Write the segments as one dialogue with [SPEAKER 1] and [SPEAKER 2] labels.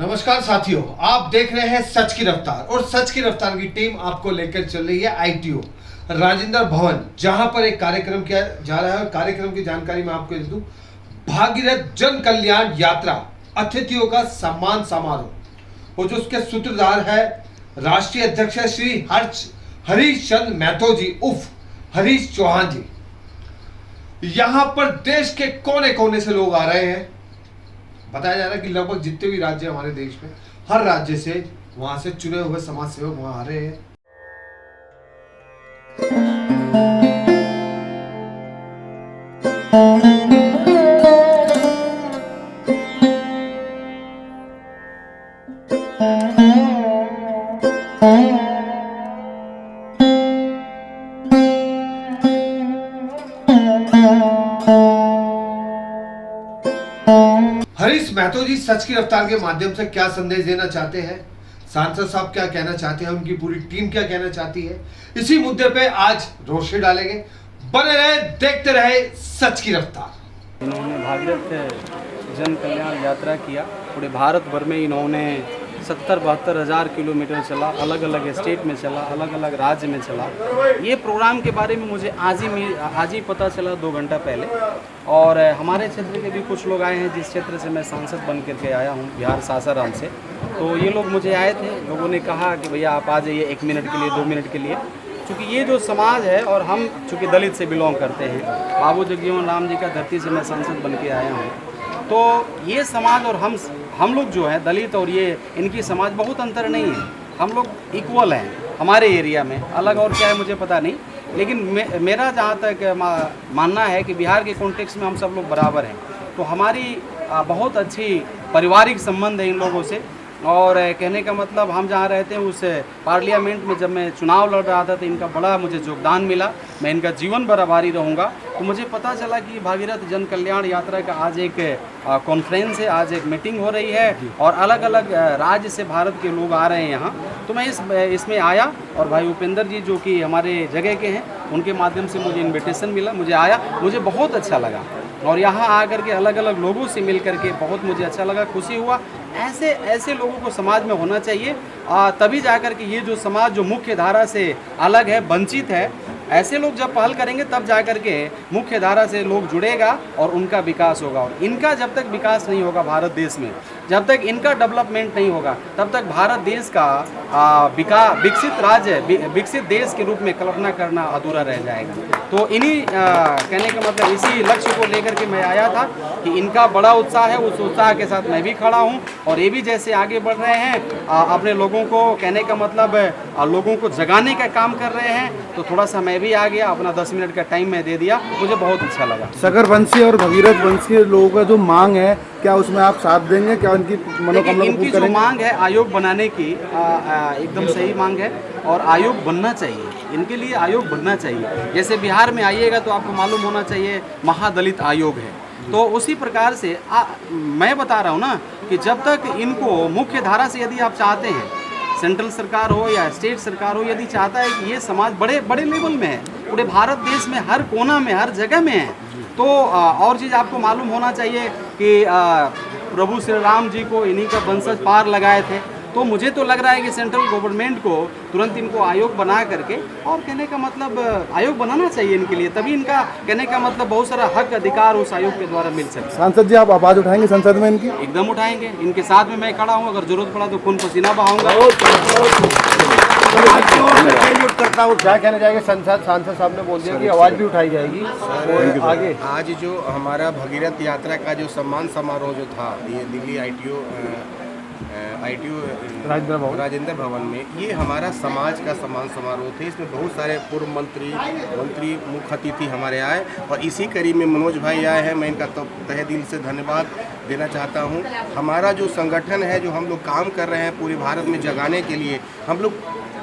[SPEAKER 1] नमस्कार साथियों, आप देख रहे हैं सच की रफ्तार और सच की रफ्तार की टीम आपको लेकर चल रही है आईटीओ राजेंद्र भवन, जहां पर एक कार्यक्रम किया जा रहा है। कार्यक्रम की जानकारी मैं आपको दे दूं, भागीरथ जन कल्याण यात्रा अतिथियों का सम्मान समारोह और जो उसके सूत्रधार है राष्ट्रीय अध्यक्ष है श्री हरीश चंद्र महतो जी उर्फ हरीश चौहान जी। यहां पर देश के कोने कोने से लोग आ रहे हैं। बताया जा रहा है कि लगभग जितने भी राज्य हमारे देश में, हर राज्य से वहां से चुने हुए समाज सेवक वहां आ रहे हैं। हरीश महतो जी सच की रफ्तार के माध्यम से क्या संदेश देना चाहते हैं, सांसद साहब क्या कहना चाहते हैं, उनकी पूरी टीम क्या कहना चाहती है, इसी मुद्दे पे आज रोशनी डालेंगे। बने रहे, देखते रहे सच की रफ्तार।
[SPEAKER 2] इन्होंने भागीरथ जन कल्याण यात्रा किया। पूरे भारत भर में इन्होंने 70-72 हज़ार किलोमीटर चला, अलग अलग स्टेट में चला, अलग अलग राज्य में चला। ये प्रोग्राम के बारे में मुझे आज ही पता चला 2 घंटा पहले। और हमारे क्षेत्र के भी कुछ लोग आए हैं, जिस क्षेत्र से मैं सांसद बन करके आया हूँ, बिहार सासाराम से। तो ये लोग मुझे आए थे, लोगों ने कहा कि भैया आप आ जाइए 1 मिनट के लिए, 2 मिनट के लिए। चूँकि ये जो समाज है और हम चूँकि दलित से बिलोंग करते हैं, बाबू जगजीवन राम जी का धरती से मैं सांसद बन के आया हूँ। तो ये समाज और हम लोग जो है दलित और ये इनकी समाज बहुत अंतर नहीं है। हम लोग इक्वल हैं हमारे एरिया में, अलग और क्या है मुझे पता नहीं। लेकिन मेरा जहाँ तक मानना है कि बिहार के कॉन्टेक्स्ट में हम सब लोग बराबर हैं। तो हमारी बहुत अच्छी पारिवारिक संबंध है इन लोगों से। और कहने का मतलब, हम जहाँ रहते हैं उस पार्लियामेंट में जब मैं चुनाव लड़ रहा था तो इनका बड़ा मुझे योगदान मिला। मैं इनका जीवन भर आभारी रहूँगा। तो मुझे पता चला कि भागीरथ जन कल्याण यात्रा का आज एक कॉन्फ्रेंस है, आज एक मीटिंग हो रही है और अलग अलग राज्य से भारत के लोग आ रहे हैं यहाँ। तो मैं इसमें आया और भाई उपेंद्र जी जो कि हमारे जगह के हैं, उनके माध्यम से मुझे इन्विटेशन मिला, मुझे आया, मुझे बहुत अच्छा लगा। और यहाँ आकर के अलग अलग लोगों से मिल करके बहुत मुझे अच्छा लगा, खुशी हुआ। ऐसे लोगों को समाज में होना चाहिए, तभी जाकर के ये जो समाज जो मुख्य धारा से अलग है, वंचित है, ऐसे लोग जब पहल करेंगे तब जाकर के मुख्य धारा से लोग जुड़ेगा और उनका विकास होगा। और इनका जब तक विकास नहीं होगा भारत देश में, जब तक इनका डेवलपमेंट नहीं होगा, तब तक भारत देश का विकसित राज्य, विकसित देश के रूप में कल्पना करना अधूरा रह जाएगा। तो इन्हीं कहने का मतलब इसी लक्ष्य को लेकर के मैं आया था कि इनका बड़ा उत्साह है, उस उत्साह के साथ मैं भी खड़ा हूँ। और ये भी जैसे आगे बढ़ रहे हैं, अपने लोगों को कहने का मतलब लोगों को जगाने का काम कर रहे हैं, तो थोड़ा सा मैं भी आ गया, अपना 10 मिनट का टाइम मैं दे दिया, मुझे बहुत अच्छा लगा।
[SPEAKER 3] सगर वंशी और भगीरथ वंशी लोगों का जो मांग है, क्या उसमें आप साथ देंगे? क्या उनकी मनोकामना
[SPEAKER 2] इनकी जो मांग है आयोग बनाने की, एकदम सही मांग है और आयोग बनना चाहिए। इनके लिए आयोग बनना चाहिए। जैसे बिहार में आइएगा तो आपको मालूम होना चाहिए महादलित आयोग है। तो उसी प्रकार से मैं बता रहा हूँ ना कि जब तक इनको मुख्य धारा से यदि आप चाहते हैं, सेंट्रल सरकार हो या स्टेट सरकार हो, यदि चाहता है कि ये समाज बड़े बड़े लेवल में है, पूरे भारत देश में हर कोना में, हर जगह में है, तो और चीज़ आपको मालूम होना चाहिए कि प्रभु श्री राम जी को इन्हीं का वंशज पार लगाए थे। तो मुझे तो लग रहा है कि सेंट्रल गवर्नमेंट को तुरंत इनको आयोग बना करके, और कहने का मतलब आयोग बनाना चाहिए इनके लिए, तभी इनका कहने का मतलब बहुत सारा हक अधिकार उस आयोग के द्वारा मिल सकता है।
[SPEAKER 3] सांसद जी, आप आवाज़ उठाएंगे संसद में इनकी?
[SPEAKER 2] एकदम उठाएंगे, इनके साथ में मैं खड़ा हूँ। अगर जरूरत पड़ा तो खून पसीना बहाऊंगा।
[SPEAKER 3] करता हूँ, क्या कहना चाहेंगे? सांसद साहब ने बोल दिया कि आवाज़ भी उठाई जाएगी। और आगे
[SPEAKER 4] आज जो हमारा भगीरथ यात्रा का जो सम्मान समारोह जो था, ये दिल्ली आईटीओ राजेंद्र भवन में, ये हमारा समाज का सम्मान समारोह थे। इसमें बहुत सारे पूर्व मंत्री मुख्य अतिथि हमारे आए और इसी करीब में मनोज भाई आए हैं। मैं इनका तहे दिल से धन्यवाद देना चाहता हूँ। हमारा जो संगठन है, जो हम लोग काम कर रहे हैं पूरे भारत में जगाने के लिए, हम लोग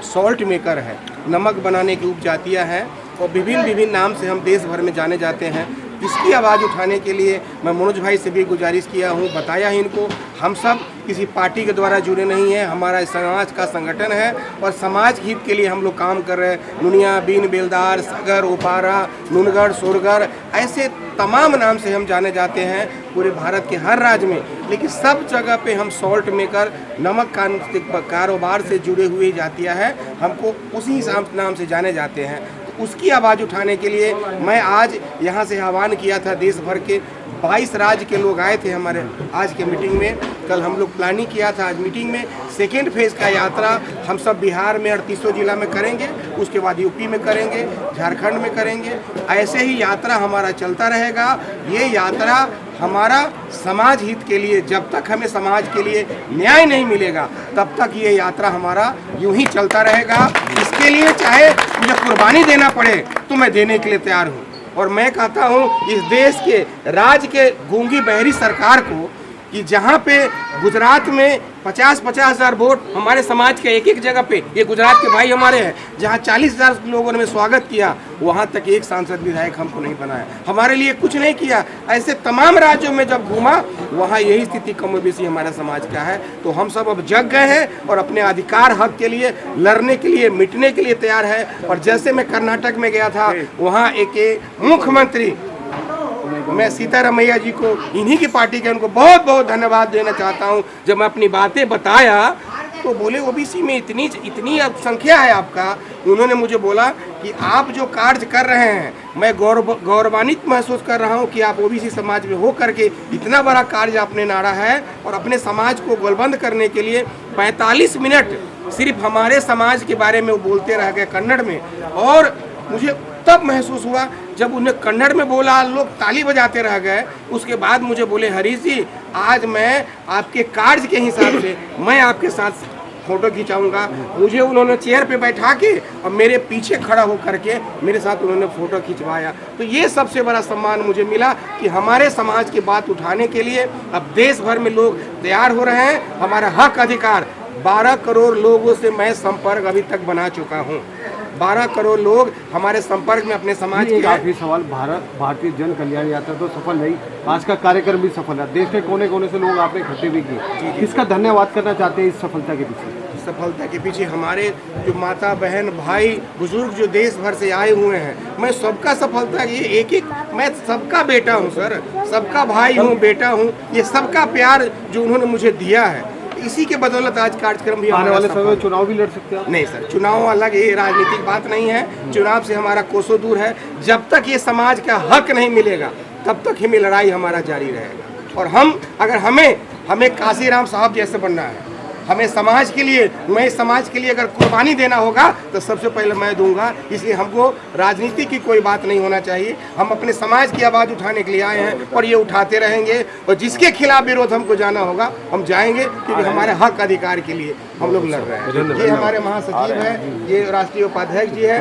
[SPEAKER 4] सॉल्ट मेकर है, नमक बनाने की उपजातियाँ हैं और विभिन्न नाम से हम देश भर में जाने जाते हैं। इसकी आवाज़ उठाने के लिए मैं मनोज भाई से भी गुजारिश किया हूँ, बताया है इनको। हम सब किसी पार्टी के द्वारा जुड़े नहीं हैं। हमारा समाज का संगठन है और समाज हित के लिए हम लोग काम कर रहे हैं। नुनिया, बीन, बेलदार, सागर, ओपारा, नुनगढ़, सोरगढ़, ऐसे तमाम नाम से हम जाने जाते हैं पूरे भारत के हर राज्य में। लेकिन सब जगह पे हम सॉल्ट मेकर, नमक कारोबार से जुड़े हुए जातियाँ हैं, हमको उसी नाम से जाने जाते हैं। तो उसकी आवाज़ उठाने के लिए मैं आज यहाँ से आह्वान किया था। देश भर के 22 राज्य के लोग आए थे हमारे आज के मीटिंग में। कल हम लोग प्लानिंग किया था आज मीटिंग में सेकेंड फेज़ का यात्रा हम सब बिहार में 38 जिला में करेंगे, उसके बाद यूपी में करेंगे, झारखंड में करेंगे। ऐसे ही यात्रा हमारा चलता रहेगा। ये यात्रा हमारा समाज हित के लिए, जब तक हमें समाज के लिए न्याय नहीं मिलेगा तब तक ये यात्रा हमारा यूं ही चलता रहेगा। इसके लिए चाहे मुझे कुर्बानी देना पड़े तो मैं देने के लिए तैयार हूँ। और मैं कहता हूँ इस देश के राज्य के गूंगी बहरी सरकार को कि जहाँ पे गुजरात में 50-50 हज़ार वोट हमारे समाज के एक जगह पे, ये गुजरात के भाई हमारे हैं, जहाँ 40,000 लोगों ने स्वागत किया, वहाँ तक एक सांसद विधायक हमको नहीं बनाया, हमारे लिए कुछ नहीं किया। ऐसे तमाम राज्यों में जब घूमा वहाँ यही स्थिति कम बेसी हमारे समाज का है। तो हम सब अब जग गए हैं और अपने अधिकार हक के लिए लड़ने के लिए, मिटने के लिए तैयार है। और जैसे मैं कर्नाटक में गया था, वहाँ एक मुख्यमंत्री, मैं सीतारमैया जी को, इन्हीं की पार्टी के, उनको बहुत बहुत धन्यवाद देना चाहता हूं। जब मैं अपनी बातें बताया तो बोले ओबीसी में इतनी अब संख्या है आपका। उन्होंने मुझे बोला कि आप जो कार्य कर रहे हैं, मैं गौरवान्वित महसूस कर रहा हूं कि आप ओबीसी समाज में हो करके इतना बड़ा कार्य आपने नारा है और अपने समाज को गोलबंद करने के लिए 45 मिनट सिर्फ हमारे समाज के बारे में वो बोलते रह गए कन्नड़ में। और मुझे तब महसूस हुआ जब उन्हें कन्नड़ में बोला, लोग ताली बजाते रह गए। उसके बाद मुझे बोले हरीश जी, आज मैं आपके कार्य के हिसाब से मैं आपके साथ फोटो खिंचाऊंगा। मुझे उन्होंने चेयर पे बैठा के और मेरे पीछे खड़ा होकर के मेरे साथ उन्होंने फोटो खिंचवाया। तो ये सबसे बड़ा सम्मान मुझे मिला कि हमारे समाज की बात उठाने के लिए अब देश भर में लोग तैयार हो रहे हैं। हमारा हक अधिकार 12 करोड़ लोगों से मैं संपर्क अभी तक बना चुका हूँ। 12 करोड़ लोग हमारे संपर्क में अपने समाज के।
[SPEAKER 3] आखिरी सवाल, भारतीय जन कल्याण यात्रा तो सफल रही, आज का कार्यक्रम भी सफल है, देश के कोने कोने से लोग आपने इकट्ठे भी किए, किसका धन्यवाद करना चाहते हैं इस सफलता के पीछे?
[SPEAKER 4] सफलता के पीछे हमारे जो माता बहन भाई बुजुर्ग जो देश भर से आए हुए हैं, मैं सबका सफलता, ये एक मैं सबका बेटा हूँ सर, सबका भाई हूँ, बेटा हूँ। ये सबका प्यार जो उन्होंने मुझे दिया है, इसी के बदौलत आज कार्यक्रम भी।
[SPEAKER 3] आने वाले समय में चुनाव भी लड़ सकते हैं?
[SPEAKER 4] नहीं सर, चुनाव अलग, ये राजनीतिक बात नहीं है। चुनाव से हमारा कोसों दूर है। जब तक ये समाज का हक नहीं मिलेगा तब तक हमें लड़ाई हमारा जारी रहेगा। और अगर हमें काशीराम साहब जैसे बनना है, हमें समाज के लिए, मैं समाज के लिए अगर कुर्बानी देना होगा तो सबसे पहले मैं दूंगा। इसलिए हमको राजनीति की कोई बात नहीं होना चाहिए। हम अपने समाज की आवाज़ उठाने के लिए आए हैं और ये उठाते रहेंगे। और जिसके खिलाफ विरोध हमको जाना होगा हम जाएंगे, क्योंकि हमारे हक अधिकार के लिए हम लोग लड़ रहे हैं। ये हमारे महासचिव हैं, ये राष्ट्रीय उपाध्यक्ष जी है।